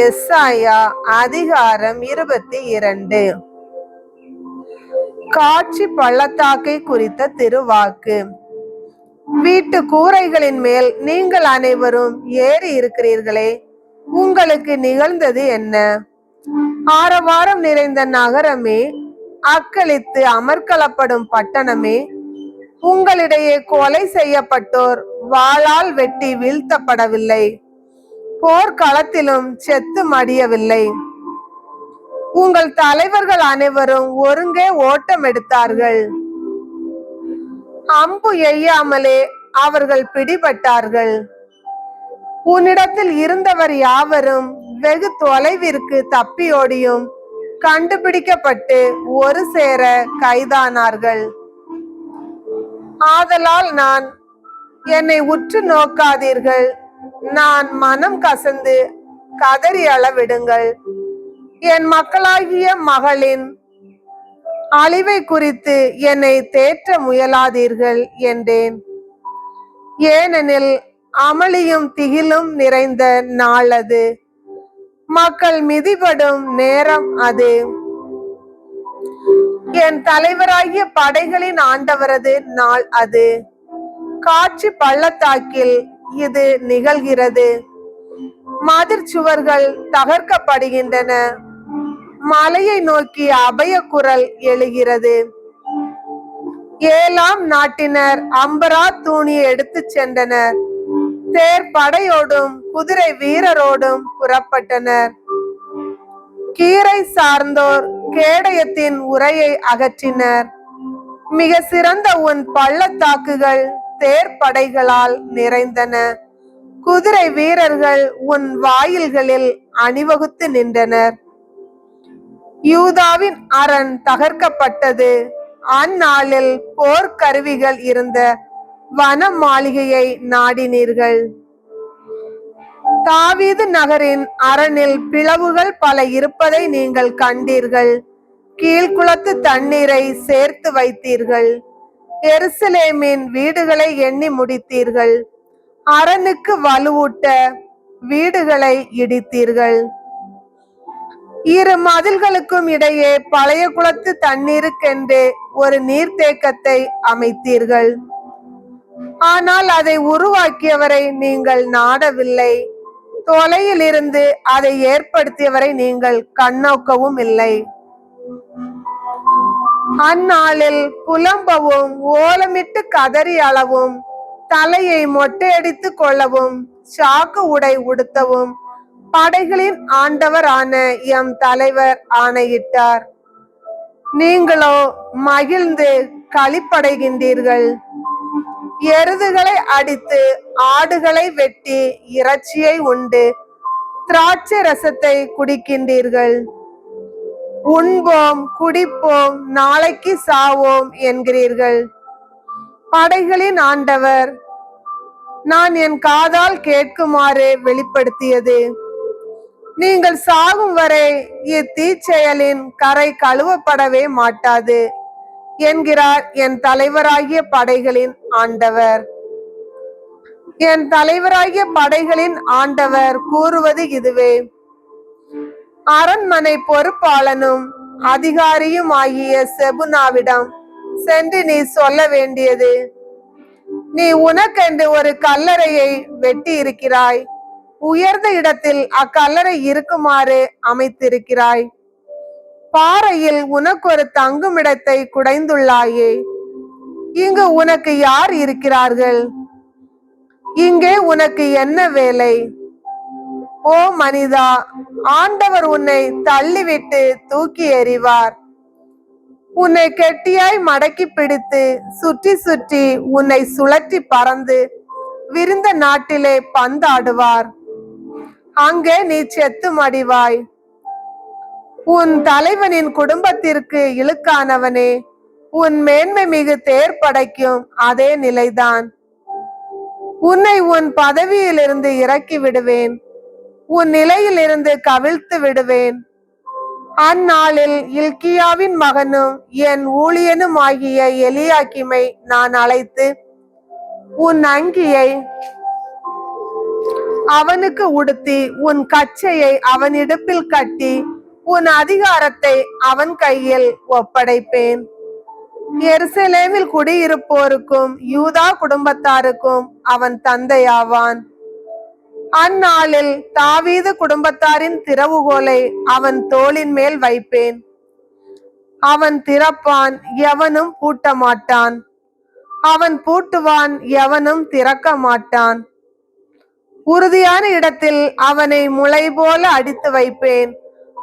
எஸ்ஐயா அதிகாரம் 22. காட்சி பள்ளத்தாக்கை குறித்த திருவாக்கு. வீட்டு கூரைகளின் மேல் நீங்கள் அனைவரும் ஏறி இருக்கிறீர்களே, உங்களுக்கு நிகழ்ந்தது என்ன? ஆரவாரம் நிறைந்த நகரமே, அக்களித்து அமர்க்களப்படும் பட்டணமே, உங்களிடையே கொலை செய்யப்பட்டோர் வாளால் வெட்டி வீழ்த்தப்படவில்லை, போர்க்களத்திலும் செத்து மடியவில்லை. உங்கள் தலைவர்கள் அனைவரும் ஒருங்கே ஓட்டம் எடுத்தார்கள், அம்பு எய்யாமலே அவர்கள் பிடிபட்டார்கள். உன்னிடத்தில் இருந்தவர் யாவரும் வெகு தொலைவிற்கு தப்பியோடியும் கண்டுபிடிக்கப்பட்டு ஒரு சேர கைதானார்கள். ஆதலால் என்னை உற்று நோக்காதீர்கள், நான் மனம் கசந்து கதறி அளவிடுங்கள். என் மக்களாகிய மகளின் அழிவை குறித்து என்னை தேற்ற முயலாதீர்கள் என்றேன். ஏனெனில் அமளியும் திகிலும் நிறைந்த நாள் அது, மக்கள் மிதிபடும் நேரம் அது. என் தலைவராகிய படைகளின் ஆண்டவரது நாள் அது. காட்சி பள்ளத்தாக்கில் இது நிகழ்கிறது. மதிர் சுவர்கள் தகர்க்கப்படுகின்றன, மலையை நோக்கி அபய குரல் எழுகிறது. ஏலாம் நாட்டினர் அம்பரா தூணியை எடுத்து சென்றனர், தேர் படையோடும் குதிரை வீரரோடும் புறப்பட்டனர். கீரை சார்ந்தோர் கேடயத்தின் உரையை அகற்றினர். மிக சிறந்த உன் பள்ளத்தாக்குகள் தேர் படைகளால் நிறைந்தன, குதிரை வீரர்கள் உன் வாயில்களில் அணிவகுத்து நின்றனர். யூதாவின் அரண் தகர்க்கப்பட்டது. அந்நாளில் போர்க்கருவிகள் இருந்த வன மாளிகையை நாடினீர்கள். தாவீது நகரின் அரணில் பிளவுகள் பல இருப்பதை நீங்கள் கண்டீர்கள். கீழ்குளத்து தண்ணீரை சேர்த்து வைத்தீர்கள். எருசலேமின் வீடுகளை எண்ணி முடித்தீர்கள். அரணுக்கு வலுவூட்ட வீடுகளை இடித்தீர்கள். இரு மதில்களுக்கும் இடையே பழைய குளத்து தண்ணீருக்கென்று ஒரு நீர்த்தேக்கத்தை அமைத்தீர்கள். ஆனால் அதை உருவாக்கியவரை நீங்கள் நாடவில்லை, தொலையில் இருந்து அதை ஏற்படுத்தியவரை நீங்கள் கண்ணோக்கவும் இல்லை. அந்நாளில் புலம்பவும் ஓலமிட்டு கதறி அளவும் தலையை மொட்டையடித்து கொள்ளவும் சாக்கு உடை உடுத்தவும் படைகளின் ஆண்டவரான எம் தலைவர் ஆணையிட்டார். நீங்களோ மகிழ்ந்து களிப்படைகின்றீர்கள். எருதுகளை அடித்து ஆடுகளை வெட்டி இறைச்சியை உண்டு திராட்சை ரசத்தை குடிக்கின்றீர்கள். உண்போம் குடிப்போம் நாளைக்கு சாவோம் என்கிறீர்கள். படைகளின் ஆண்டவர் நான் என் காதால் கேட்குமாறு வெளிப்படுத்தியது, நீங்கள் சாகும் வரை இத்தீச்செயலின் கரை கழுவப்படவே மாட்டாது என்கிறார் என் தலைவராகிய படைகளின் ஆண்டவர். என் தலைவராகிய படைகளின் ஆண்டவர் கூறுவது இதுவே. அரண்மனை பொறுப்பாளனும் அதிகாரியும் ஆகிய செபுனாவிடம் சென்று நீ சொல்ல வேண்டியது, நீ உனக்கென்று ஒரு கல்லறையை வெட்டி இருக்கிறாய், உயர்ந்த இடத்தில் அக்கல்லறை இருக்குமாறு அமைத்திருக்கிறாய். பாறையில் உனக்கு ஒரு தங்குமிடத்தை குடைந்துள்ளாயே, இங்கு உனக்கு யார் இருக்கிறார்கள்? இங்கே உனக்கு என்ன வேலை? ஓ மனிதா, ஆண்டவர் உன்னை தள்ளிவிட்டு தூக்கி எறிவார். உன்னை கெட்டியாய் மடக்கி பிடித்து சுற்றி சுற்றி உன்னை சுழற்றி பறந்து விரிந்த நாட்டிலே பந்தாடுவார். அங்கே நீ செத்து மடிவாய். உன் தலைவனின் குடும்பத்திற்கு இழுக்கானவனே, உன் மேன்மை மிகு தேர் படைக்கும் அதே நிலைதான். உன்னை உன் பதவியிலிருந்து இறக்கி விடுவேன், உன் நிலையில் இருந்து கவிழ்த்து விடுவேன். அந்நாளில் இல்கியாவின் மகனும் என் ஊழியனும் ஆகிய எலியாக்கிமை நான் அழைத்து, உன் அங்கியை அவனுக்கு உடுத்தி உன் கச்சையை அவன் இடுப்பில் கட்டி உன் அதிகாரத்தை அவன் கையில் ஒப்படைப்பேன். எருசலேமில் குடியிருப்போருக்கும் யூதா குடும்பத்தாருக்கும் அவன் தந்தையாவான். அந்நாளில் தாவீது குடும்பத்தாரின் திறவுகோலை அவன் தோளின் மேல் வைப்பேன். அவன் திறப்பான், எவனும் பூட்ட மாட்டான். அவன் பூட்டுவான், எவனும் திறக்க மாட்டான். உறுதியான இடத்தில் அவனை முளை போல அடித்து வைப்பேன்.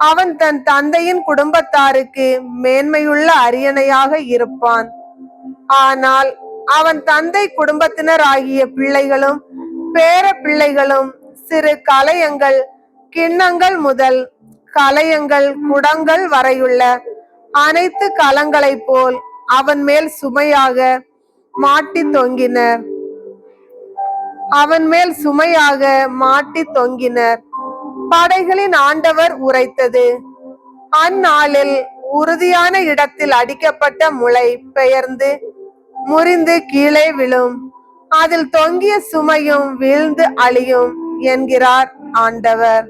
அவன் தன் தந்தையின் குடும்பத்தாருக்கு மேன்மையுள்ள அரியணையாக இருப்பான். ஆனால் அவன் தந்தை குடும்பத்தினர் ஆகிய பிள்ளைகளும் பேர பிள்ளைகளும் சிறு கலயங்கள் கிண்ணங்கள் முதல் கலயங்கள் குடங்கள் வரையுள்ள அனைத்து கலங்களைப் போல் அவன் மேல் சுமையாக மாட்டி தொங்கினர். படைகளின் ஆண்டவர் உரைத்தது. அந்நாளில் உறுதியான இடத்தில் அடிக்கப்பட்ட முளை பெயர்ந்து முறிந்து கீழே விழும். அதில் தொங்கிய சுமையும் வீழ்ந்து அழியும் என்கிறார் ஆண்டவர்.